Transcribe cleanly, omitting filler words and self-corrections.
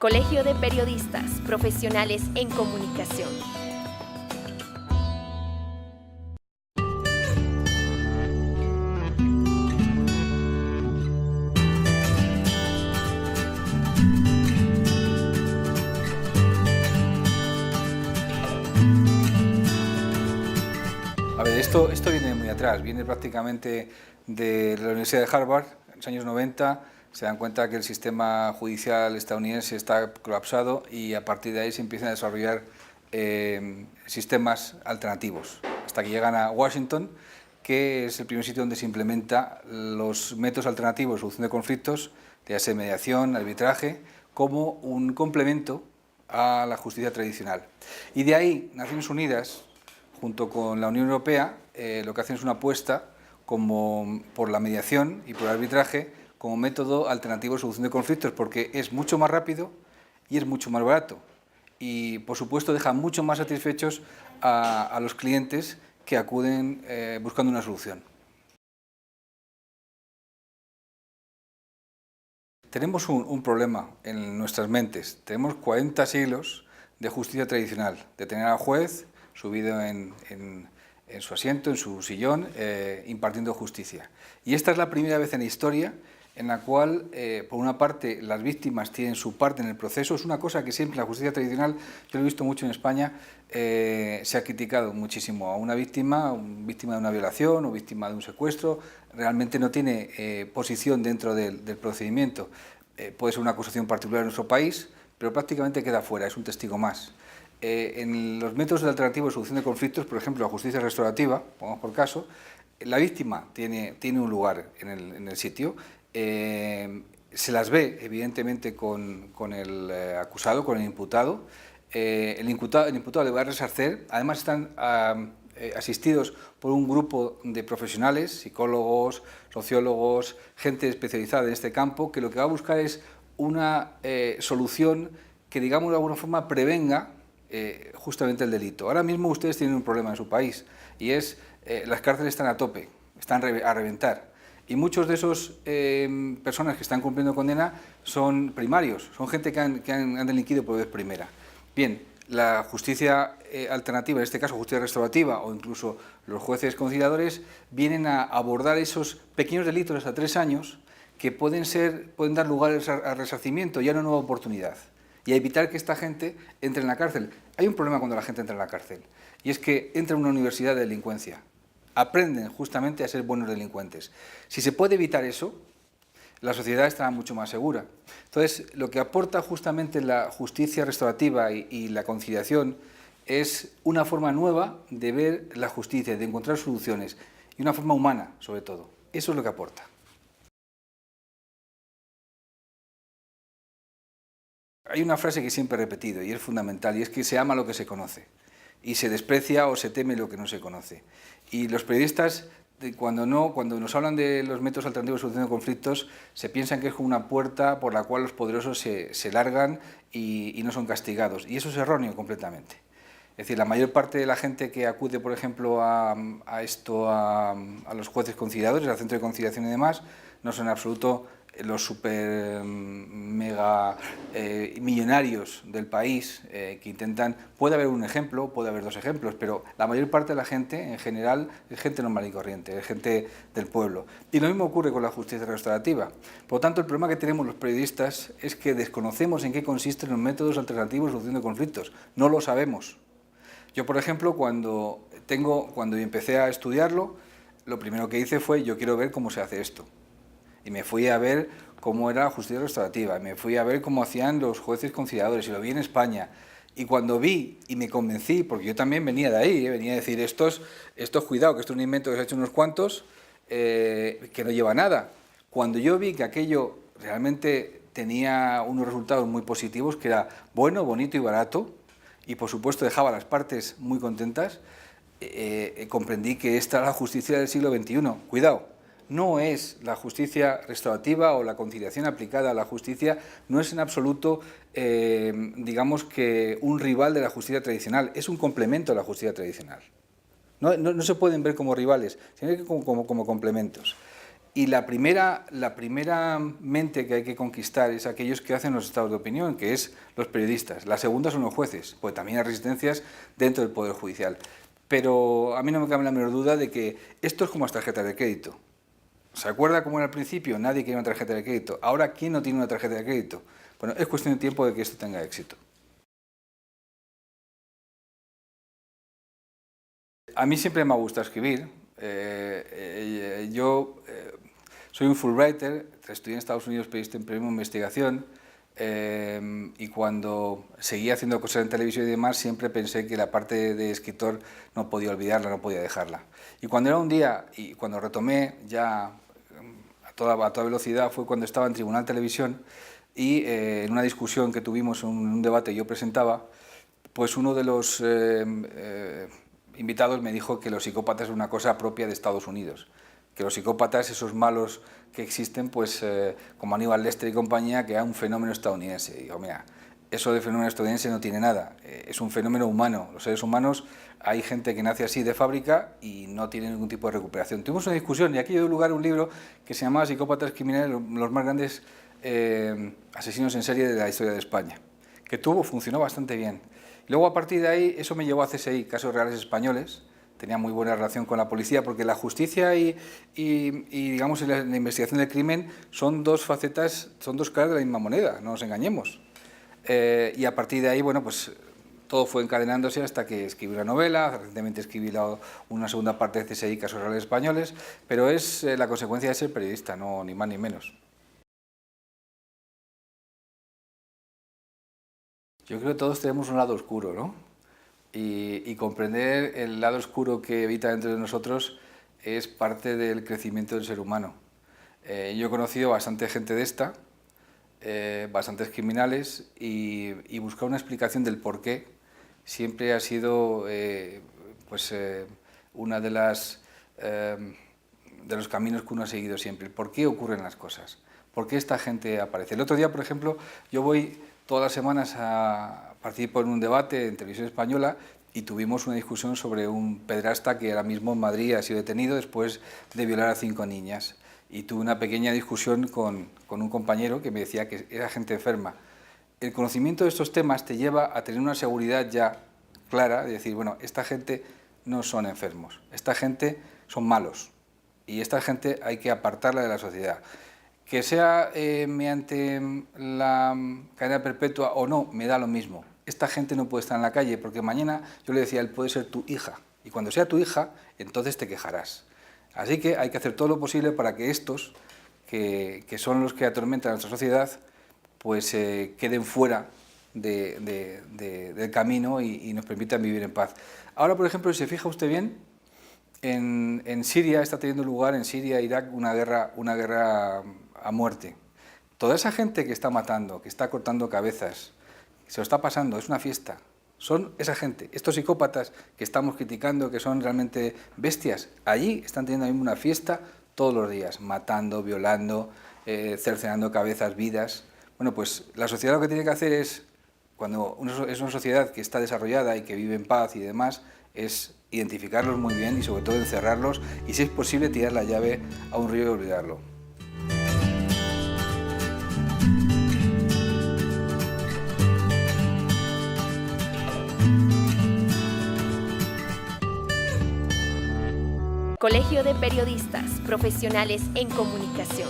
Colegio de Periodistas Profesionales en Comunicación. A ver, esto viene muy atrás, viene prácticamente de la Universidad de Harvard, en los años 90, se dan cuenta que el sistema judicial estadounidense está colapsado y a partir de ahí se empiezan a desarrollar sistemas alternativos, hasta que llegan a Washington, que es el primer sitio donde se implementa los métodos alternativos de solución de conflictos, ya sea mediación, arbitraje, como un complemento a la justicia tradicional. Y de ahí, Naciones Unidas, junto con la Unión Europea, lo que hacen es una apuesta por la mediación y por el arbitraje como método alternativo de solución de conflictos, porque es mucho más rápido y es mucho más barato. Y, por supuesto, deja mucho más satisfechos a los clientes que acuden buscando una solución. Tenemos un problema en nuestras mentes. Tenemos 40 siglos de justicia tradicional, de tener al juez subido en su asiento, en su sillón, impartiendo justicia. Y esta es la primera vez en la historia en la cual, por una parte, las víctimas tienen su parte en el proceso. Es una cosa que siempre la justicia tradicional, yo lo he visto mucho en España, se ha criticado muchísimo a una víctima de una violación o víctima de un secuestro, realmente no tiene posición dentro del procedimiento. Puede ser una acusación particular en nuestro país, pero prácticamente queda fuera, es un testigo más. En los métodos alternativos de solución de conflictos, por ejemplo, la justicia restaurativa, pongamos por caso, la víctima tiene un lugar en el sitio, se las ve evidentemente con el acusado, con el imputado. El imputado le va a resarcer, además están asistidos por un grupo de profesionales, psicólogos, sociólogos, gente especializada en este campo, que lo que va a buscar es una solución que, digamos de alguna forma, prevenga justamente el delito. Ahora mismo ustedes tienen un problema en su país y es las cárceles están a tope, están a reventar. Y muchos de esos personas que están cumpliendo condena son primarios, son gente que han delinquido por vez primera. Bien, la justicia alternativa, en este caso justicia restaurativa o incluso los jueces conciliadores, vienen a abordar esos pequeños delitos hasta 3 años que pueden dar lugar al resarcimiento y a una nueva oportunidad y a evitar que esta gente entre en la cárcel. Hay un problema cuando la gente entra en la cárcel y es que entra en una universidad de delincuencia. Aprenden justamente a ser buenos delincuentes. Si se puede evitar eso, la sociedad estará mucho más segura. Entonces, lo que aporta justamente la justicia restaurativa y la conciliación es una forma nueva de ver la justicia, de encontrar soluciones y una forma humana, sobre todo. Eso es lo que aporta. Hay una frase que siempre he repetido y es fundamental, y es que se ama lo que se conoce y se desprecia o se teme lo que no se conoce. Y los periodistas, cuando nos hablan de los métodos alternativos de solución de conflictos, se piensan que es como una puerta por la cual los poderosos se largan y no son castigados. Y eso es erróneo completamente. Es decir, la mayor parte de la gente que acude, por ejemplo, a los jueces conciliadores, al centro de conciliación y demás, no son en absoluto los super mega millonarios del país que intentan. Puede haber un ejemplo, puede haber 2 ejemplos, pero la mayor parte de la gente en general es gente normal y corriente, es gente del pueblo. Y lo mismo ocurre con la justicia restaurativa. Por lo tanto, el problema que tenemos los periodistas es que desconocemos en qué consisten los métodos alternativos de solución de conflictos. No lo sabemos. Yo, por ejemplo, cuando empecé a estudiarlo, lo primero que hice fue: yo quiero ver cómo se hace esto. Y me fui a ver cómo era la justicia restaurativa, me fui a ver cómo hacían los jueces conciliadores, y lo vi en España. Y cuando vi y me convencí, porque yo también venía de ahí, venía a decir, estos cuidado, que esto es un invento que se ha hecho unos cuantos, que no lleva nada. Cuando yo vi que aquello realmente tenía unos resultados muy positivos, que era bueno, bonito y barato, y por supuesto dejaba a las partes muy contentas, comprendí que esta era la justicia del siglo XXI. Cuidado. No es la justicia restaurativa o la conciliación aplicada a la justicia, no es en absoluto, digamos que un rival de la justicia tradicional, es un complemento a la justicia tradicional. No se pueden ver como rivales, sino que como complementos. Y la primera mente que hay que conquistar es aquellos que hacen los estados de opinión, que es los periodistas. La segunda son los jueces, pues también hay resistencias dentro del Poder Judicial. Pero a mí no me cabe la menor duda de que esto es como las tarjetas de crédito. ¿Se acuerda cómo era al principio? Nadie quería una tarjeta de crédito. Ahora, ¿quién no tiene una tarjeta de crédito? Bueno, es cuestión de tiempo de que esto tenga éxito. A mí siempre me ha gustado escribir. Yo soy un Fulbrighter, estudié en Estados Unidos periodista en periodismo de investigación, y cuando seguía haciendo cosas en televisión y demás siempre pensé que la parte de escritor no podía olvidarla, no podía dejarla. Y cuando era un día, y cuando retomé ya a toda velocidad, fue cuando estaba en Tribunal Televisión y en una discusión que tuvimos, en un debate yo presentaba, pues uno de los invitados me dijo que los psicópatas es una cosa propia de Estados Unidos, que los psicópatas, esos malos que existen, pues como Aníbal Lecter y compañía, que era un fenómeno estadounidense. Y digo, mira, eso de fenómeno estadounidense no tiene nada, es un fenómeno humano. Los seres humanos, hay gente que nace así de fábrica y no tiene ningún tipo de recuperación. Tuvimos una discusión y aquí dio lugar a un libro que se llamaba Psicópatas criminales, los más grandes asesinos en serie de la historia de España, que funcionó bastante bien. Luego, a partir de ahí, eso me llevó a CSI, Casos Reales Españoles. Tenía muy buena relación con la policía, porque la justicia y digamos, la investigación del crimen son dos facetas, son dos caras de la misma moneda, no nos engañemos. Y a partir de ahí, bueno, pues todo fue encadenándose hasta que escribí una novela, recientemente escribí una segunda parte de CSI, Casos Reales Españoles, pero es la consecuencia de ser periodista, no, ni más ni menos. Yo creo que todos tenemos un lado oscuro, ¿no? Y comprender el lado oscuro que habita dentro de nosotros es parte del crecimiento del ser humano. Yo he conocido bastante gente de esta, bastantes criminales, y buscar una explicación del por qué siempre ha sido una de los caminos que uno ha seguido siempre. ¿Por qué ocurren las cosas? ¿Por qué esta gente aparece? El otro día, por ejemplo, yo voy todas las semanas participo en un debate en Televisión Española y tuvimos una discusión sobre un pederasta que ahora mismo en Madrid ha sido detenido después de violar a 5 niñas. Y tuve una pequeña discusión con un compañero que me decía que era gente enferma. El conocimiento de estos temas te lleva a tener una seguridad ya clara de decir, bueno, esta gente no son enfermos, esta gente son malos y esta gente hay que apartarla de la sociedad. Que sea mediante la cadena perpetua o no, me da lo mismo. Esta gente no puede estar en la calle porque mañana, yo le decía, él puede ser tu hija. Y cuando sea tu hija, entonces te quejarás. Así que hay que hacer todo lo posible para que estos, que son los que atormentan a nuestra sociedad, pues queden fuera del camino y nos permitan vivir en paz. Ahora, por ejemplo, si se fija usted bien, en Siria está teniendo lugar, en Siria e Irak, una guerra a muerte. Toda esa gente que está matando, que está cortando cabezas, se lo está pasando, es una fiesta. Son esa gente, estos psicópatas que estamos criticando, que son realmente bestias, allí están teniendo mismo una fiesta todos los días, matando, violando, cercenando cabezas, vidas. Bueno, pues la sociedad lo que tiene que hacer es, cuando es una sociedad que está desarrollada y que vive en paz y demás, es identificarlos muy bien y sobre todo encerrarlos y, si es posible, tirar la llave a un río y olvidarlo. Colegio de Periodistas Profesionales en Comunicación.